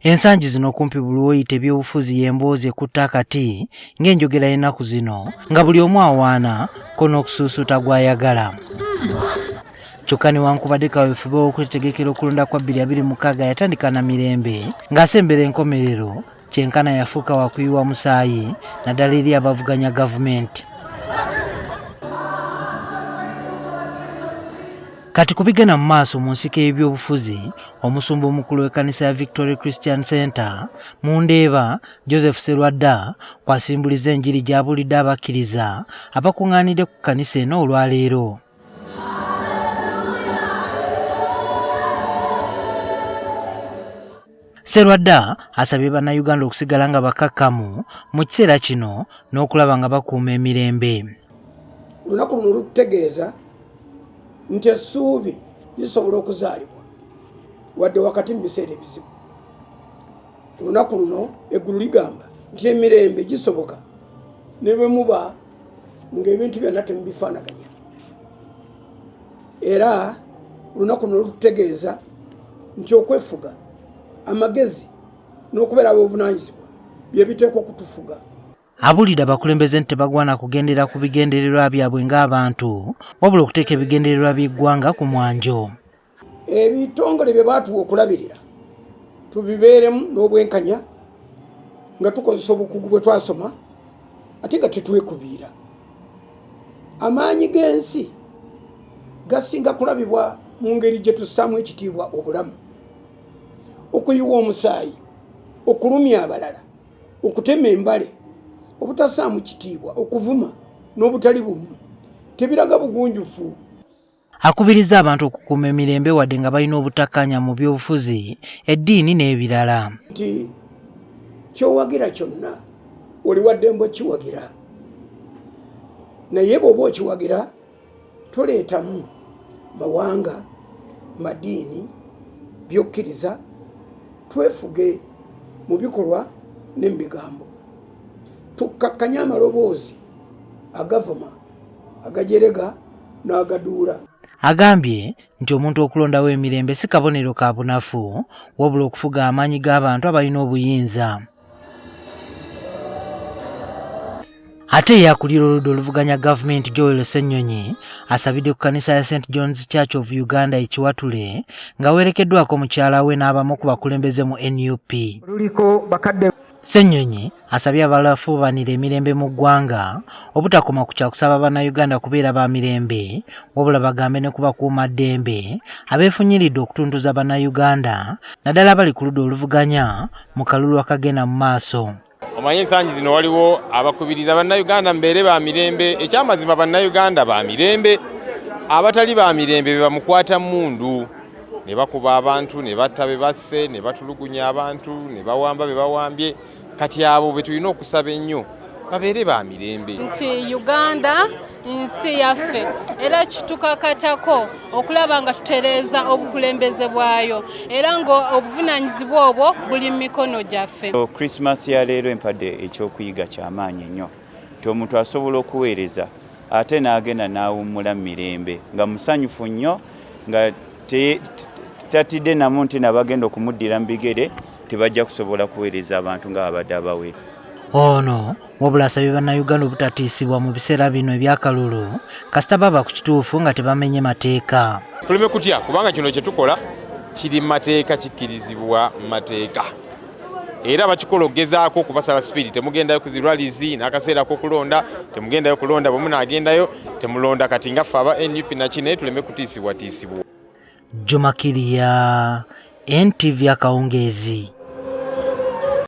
Ensangi zino kumpi buli woyita ebyobufuzi yemboozi ekutta akati ng'enjogera y'ennaku zino nga buli omu awaana ko n'okusuusuuta gw'ayagala. Kyokka newankubadde kaweefube w'okwetegekera okulonda kwa 2026 yatandika na mirembe ng'asembera enkomerero kyenkana yafuuka wakuyiwa musaayi naddala eri abavuganya gavumenti. Kati kubigenda mu maaso mu nsiko y'ebyobufuzi, omusumba omukulu w'ekkanisa ya Victory Christian Center mu Ndeeba Joseph Sserwadda kwasimbuliza enjiri gy'abuulidde abakkiriza abakuŋŋaanidde ku kkanisa eno olwaleero. Sserwadda asabye bannayuganda okusigala nga bakkakkamu mu kiseera kino n'okulaba nga bakuuma emirembe. Olunaku luno lututegeeza nti essuubi lisobola okuzaalibwa wadde wakati mu biseera ebizibu. Olunaku luno eggulu ligamba nti emirembe gisoboka ne bwe muba ng'ebintu byonna temubifaanaganya. Era olunaku luno lututegeeza nti okwefuga, amagezi n'okubeera ab'obuvunaanyizibwa bye biteekwa okutufuga. Abuulidde abakulembeze nti tebagwana kugendera ku bigendererwa byabwe ng'abantu wabula okuteeka ebigendererwa by'eggwanga ku mwanjo. Ebitongole bye baatuwa okulabirira tubibeeremu n'obwenkanya nga tukozesa obukugu bwe twasoma ate nga tetwekubiira. Amaanyi g'ensi gasinga kulabibwa mu ngeri gye tussaamu ekitiibwa obulamu, okuyiwa omusaayi, okulumya abalala, okutema embale, obutassaamu kitiibwa, okuvuma n'obutali bumu tebiraga bugunjufu. Akubiriza abantu okukuuma emirembe wadde nga balina obutakkaanya mu byobufuzi, eddiini n'ebirala. Nti ky'owagira kyonna oli wadde mbu kiwagira, naye bw'oba okiwagira toleetamu mawanga, madiini, byokkiriza. Twefuge mu bikolwa ne mu bigambo. Tukkakkanye amaloboozi agavuma, agajerega n'agaduula. Agambye nti omuntu okulondawo emirembe si kabonero ka bunafu wabula okufuga amaanyi g'abantu abalina obuyinza. Ate yakulira oludda oluvuganya gavumenti Joel Ssenyonyi asabidde ku kkanisa ya St. John's Church of Uganda ekiwatule nga werekeddwako mukyala we n'abamu ku bakulembeze mu NUP. Ssenyonyi asabye abalafuubanira emirembe mu ggwanga obutakoma ku kyakusaba bannayuganda kubeera ba mirembe wabula bagambe ne kubakuuma ddembe abeefunyiridde okutuntuza bannayuganda naddala bali ku ludda oluvuganya mu kalulu akagenda mu maaso. Omanyi ensangi zino waliwo abakubiriza bannayuganda mbeere ba mirembe. Ekyamazima bannayuganda ba mirembe, abatali ba mirembe be bamukwata mundu ne bakuba abantu, ne batta be basse, ne batulugunya abantu, ne bawamba be bawambye. Kati abo be tulina okusaba ennyo babeere ba mirembe. Nti Uganda nsi yaffe era kitukakatako okulaba nga tutereeza obukulembeze bwayo era nga obuvunaanyizibwa obwo buli mu mikono gyaffe. Christmas ya leero empadde ekyokuyiga ky'amaanyi nnyo nti omuntu asobola okuweereza ate n'agenda n'awummula mu mirembe nga musanyufu nnyo nga tatidde namu nti nabagenda okumuddira mu bigere tebajja kusobola kuweereza abantu nga babadde abaweera. Ono wabula asabye bannayuganda obutatiisibwa mu biseera bino ebyakalulu kasita baba ku kituufu nga tebamenye mateeka. Tuleme kutya kubanga kino kye tukola kiri mu mateeka, kikkirizibwa mu mateeka. Era bakikola okugezaako okubasala sipiidi. Temugendayo ku zirwalizi n'akaseera k'okulonda, temugendayo kulonda, bwe munaagendayo temulonda. Kati nga ffe aba NUP nakino naye tuleme kutiisibwatiisibwa. Juma Kiria, NTV Akawungeezi.